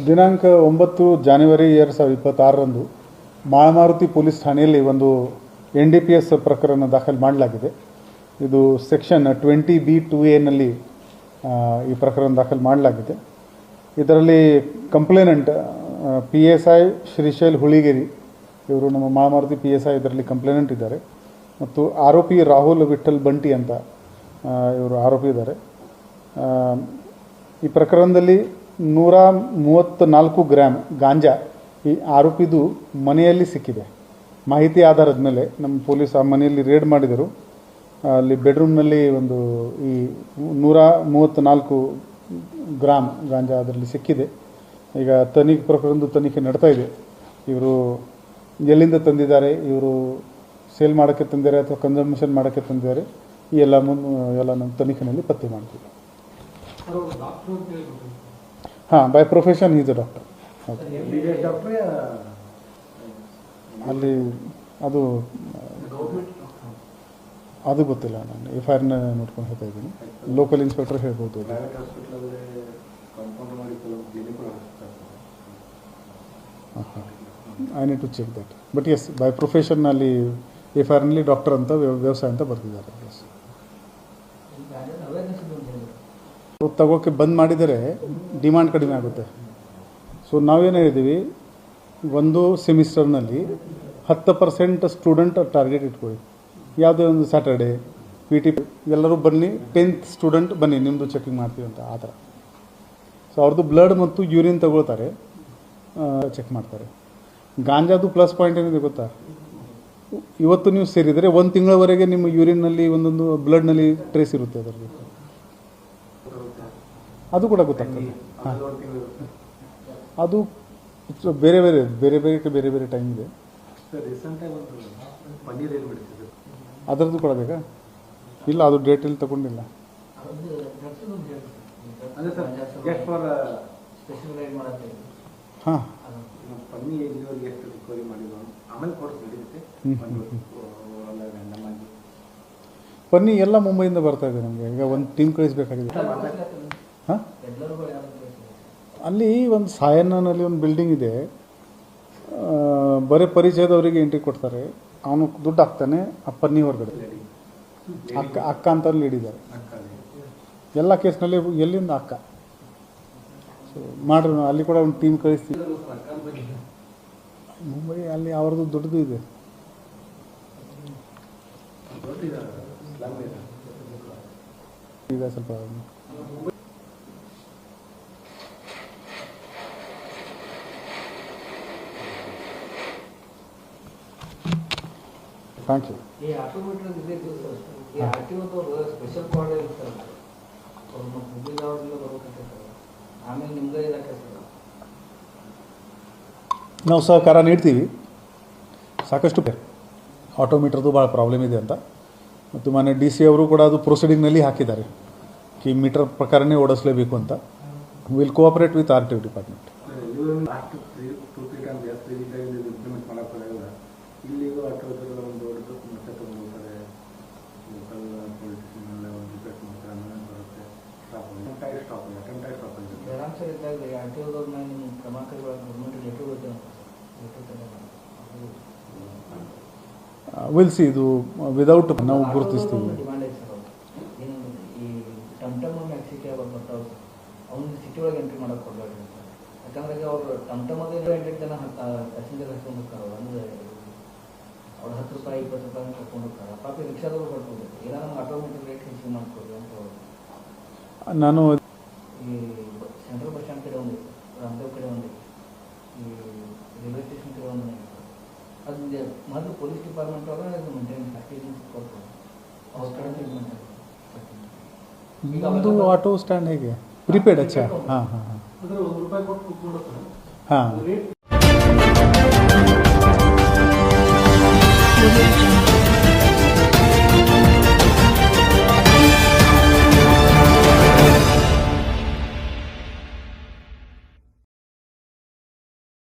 ದಿನಾಂಕ 9 January 2026ರಂದು Malamaruthi police ಠಾಣೆಯಲ್ಲಿ ಒಂದು NDPS ಪ್ರಕರಣ ದಾಖಲು ಮಾಡಲಾಗಿದೆ. ಇದು ಸೆಕ್ಷನ್ 20B2A ಈ ಪ್ರಕರಣ ದಾಖಲು ಮಾಡಲಾಗಿದೆ. ಇದರಲ್ಲಿ ಕಂಪ್ಲೇನೆಂಟ್ PSI ಶ್ರೀಶೈಲ್ ಹುಳಿಗೇರಿ, ಇವರು ನಮ್ಮ ಮಾಳಮಾರುತಿ PSI ಇದರಲ್ಲಿ ಕಂಪ್ಲೇನೆಂಟ್ ಇದ್ದಾರೆ. ಮತ್ತು ಆರೋಪಿ ರಾಹುಲ್ ವಿಠಲ್ ಬಂಟಿ ಅಂತ ಇವರು ಆರೋಪಿ ಇದ್ದಾರೆ. ಈ ಪ್ರಕರಣದಲ್ಲಿ 134 ಗ್ರಾಮ್ ಗಾಂಜಾ ಈ ಆರೋಪಿದು ಮನೆಯಲ್ಲಿ ಸಿಕ್ಕಿದೆ. ಮಾಹಿತಿ ಆಧಾರದ ಮೇಲೆ ನಮ್ಮ ಪೊಲೀಸ್ ಆ ಮನೆಯಲ್ಲಿ ರೇಡ್ ಮಾಡಿದರು. ಅಲ್ಲಿ ಬೆಡ್ರೂಮ್ನಲ್ಲಿ ಒಂದು ಈ 134 ಗ್ರಾಮ್ ಗಾಂಜಾ ಅದರಲ್ಲಿ ಸಿಕ್ಕಿದೆ. ಈಗ ಪ್ರಕರಣದ ತನಿಖೆ ನಡ್ತಾ ಇದೆ. ಇವರು ಎಲ್ಲಿಂದ ತಂದಿದ್ದಾರೆ, ಇವರು ಸೇಲ್ ಮಾಡೋಕ್ಕೆ ತಂದಿದ್ದಾರೆ ಅಥವಾ ಕನ್ಸಂಪ್ಷನ್ ಮಾಡೋಕ್ಕೆ ತಂದಿದ್ದಾರೆ, ಈ ಎಲ್ಲ ನಮ್ಮ ತನಿಖೆಯಲ್ಲಿ ಪತ್ತೆ ಮಾಡ್ತೀವಿ. ಹಾಂ, by profession is a doctor. ಅಲ್ಲಿ ಅದು ಗೊತ್ತಿಲ್ಲ, ನಾನು FIR ನೋಡ್ಕೊಂಡು ಹೇಳ್ತಾ ಇದ್ದೀನಿ. ಲೋಕಲ್ ಇನ್ಸ್ಪೆಕ್ಟರ್ ಹೇಳ್ಬೋದು. I need to check that. But yes, by profession ಅಲ್ಲಿ FIR ಡಾಕ್ಟರ್ ಅಂತ ವ್ಯವಸಾಯ ಅಂತ ಬರ್ತಿದ್ದಾರೆ. ತಗೋಕ್ಕೆ ಬಂದ್ ಮಾಡಿದರೆ ಡಿಮಾಂಡ್ ಕಡಿಮೆ ಆಗುತ್ತೆ. ಸೊ ನಾವೇನು ಹೇಳಿದ್ದೀವಿ, ಒಂದು ಸೆಮಿಸ್ಟರ್ನಲ್ಲಿ 10% ಸ್ಟೂಡೆಂಟ್ ಟಾರ್ಗೆಟ್ ಇಟ್ಕೊಳ್ಳಿ. ಯಾವುದೇ ಒಂದು ಸ್ಯಾಟರ್ಡೆ PT ಎಲ್ಲರೂ ಬನ್ನಿ, 10th ಸ್ಟೂಡೆಂಟ್ ಬನ್ನಿ, ನಿಮ್ಮದು ಚೆಕಿಂಗ್ ಮಾಡ್ತೀವಿ ಅಂತ ಆ ಥರ. ಸೊ ಅವ್ರದ್ದು ಬ್ಲಡ್ ಮತ್ತು ಯೂರಿನ್ ತಗೊಳ್ತಾರೆ, ಚೆಕ್ ಮಾಡ್ತಾರೆ. ಗಾಂಜಾದು ಪ್ಲಸ್ ಪಾಯಿಂಟ್ ಏನಿದೆ ಗೊತ್ತಾ, ಇವತ್ತು ನೀವು ಸೇರಿದರೆ 1 ತಿಂಗಳವರೆಗೆ ನಿಮ್ಮ ಯೂರಿನ್ನಲ್ಲಿ ಒಂದೊಂದು ಬ್ಲಡ್ನಲ್ಲಿ ಟ್ರೇಸ್ ಇರುತ್ತೆ. ಅದರಲ್ಲಿ ಅದು ಕೂಡ ಗೊತ್ತಾಗ್ತದೆ. ಹಾಂ, ಅದು ಬೇರೆ ಬೇರೆ ಟೈಮ್ ಇದೆ. ಅದರದ್ದು ಕೂಡ ಬೇಕಾ? ಇಲ್ಲ, ಅದು ಡೇಟಲ್ಲಿ ತಗೊಂಡಿಲ್ಲ. ಹಾಂ, ಪನ್ನಿ ಎಲ್ಲ ಮುಂಬೈಯಿಂದ ಬರ್ತಾ ಇದೆ ನಮಗೆ. ಈಗ ಒಂದು ಟೀಮ್ ಕಳಿಸ್ಬೇಕಾಗಿದೆ. ಹಾಂ, ಅಲ್ಲಿ ಒಂದು ಸಾಯಣ್ಣನಲ್ಲಿ ಒಂದು ಬಿಲ್ಡಿಂಗ್ ಇದೆ, ಬರೀ ಪರಿಚಯದವರಿಗೆ ಎಂಟ್ರಿ ಕೊಡ್ತಾರೆ. ಅವನು ದುಡ್ಡು ಹಾಕ್ತಾನೆ, ಆ ಪನ್ನಿ ಹೊರಗಡೆ ಅಕ್ಕ ಅಂತ ಹಿಡಿದ್ದಾರೆ ಎಲ್ಲ ಕೇಸ್ನಲ್ಲಿ. ಎಲ್ಲಿಂದ ಅಕ್ಕ? ಸೊ ಮಾಡ್ರಿ, ಅಲ್ಲಿ ಕೂಡ ಒಂದು ಟೀಮ್ ಕಳಿಸ್ತೀವಿ. ಮುಂಬೈ ಅಲ್ಲಿ ಅವ್ರದ್ದು ದೊಡ್ಡದು ಇದೆ. ಈಗ ಸ್ವಲ್ಪ ಥ್ಯಾಂಕ್ ಯು. ನಾವು ಸಹಕಾರ ನೀಡ್ತೀವಿ. ಸಾಕಷ್ಟು ಆಟೋಮೀಟರ್ದು ಭಾಳ ಪ್ರಾಬ್ಲಮ್ ಇದೆ ಅಂತ, ಮತ್ತು ಮಾನ್ಯ DC ಅವರು ಕೂಡ ಅದು ಪ್ರೊಸೀಡಿಂಗ್ನಲ್ಲಿ ಹಾಕಿದ್ದಾರೆ, ಈ ಮೀಟರ್ ಪ್ರಕಾರನೇ ಓಡಿಸಲೇಬೇಕು ಅಂತ. Will cooperate with RTO department. Will see, ಇದು ವಿದೌಟ್ ನಾವು ಗುರುತಿಸ್ತೀವಿ. ಸಿಟಿ ಒಳಗೆ ಎಂಟ್ರಿ ಮಾಡಕ್ಕೆ ಕೊಡಬೇಡಿ, ಯಾಕಂದ್ರೆ ಅವರು ಟಮ್ಟಮಲ್ಲಿ 8 ಜನ ಪ್ಯಾಸೆಂಜರ್ ಹಾಕೊಂಡು ಹೋಗ್ತಾರೆ. ಅಂದರೆ ಅವ್ರು 10 ರೂಪಾಯಿ 20 ರೂಪಾಯಿ ಕರ್ಕೊಂಡು ಹೋಗ್ತಾರೆ. ಪಾಪಿ ರಿಕ್ಷಾದವರು ಕೊಡ್ಬೋದು, ಇಲ್ಲ ನಮ್ಗೆ ಆಟೋಮೆಟಿಕ್ ರೇಟ್ ಹೆಚ್ಚು ಮಾಡಿಕೊಡಿ ಅಂತ ಅವರು. ನಾನು ಈ ಸೆಂಟ್ರಲ್ ಬಸ್ ಸ್ಟ್ಯಾಂಡ್ ಕಡೆ ಒಂದು, ರಾಮದೇವ್ ಕಡೆ ಒಂದು, ಈ ರೈಲ್ವೆ ಸ್ಟೇಷನ್ ಕಡೆ ಒಂದು, ಅದು ಮೊದಲು ಪೊಲೀಸ್ ಡಿಪಾರ್ಟ್ಮೆಂಟ್ ಅವರು ಮೇಂಟೈನ್ ಪ್ಯಾಕೇಜಿಂಗ್ ಕೊಡ್ತಾರೆ. ಅವ್ರ ಕಡೆ ಟ್ರೀಟ್ಮೆಂಟ್ ನಮ್ಮದು ಆಟೋ ಸ್ಟ್ಯಾಂಡ್ ಹೇಗೆ ಪ್ರಿಪೇಡ್? ಅಚ್ಚಾ, ಹಾಂ ಹಾಂ ಹಾಂ, ಹಾಂ.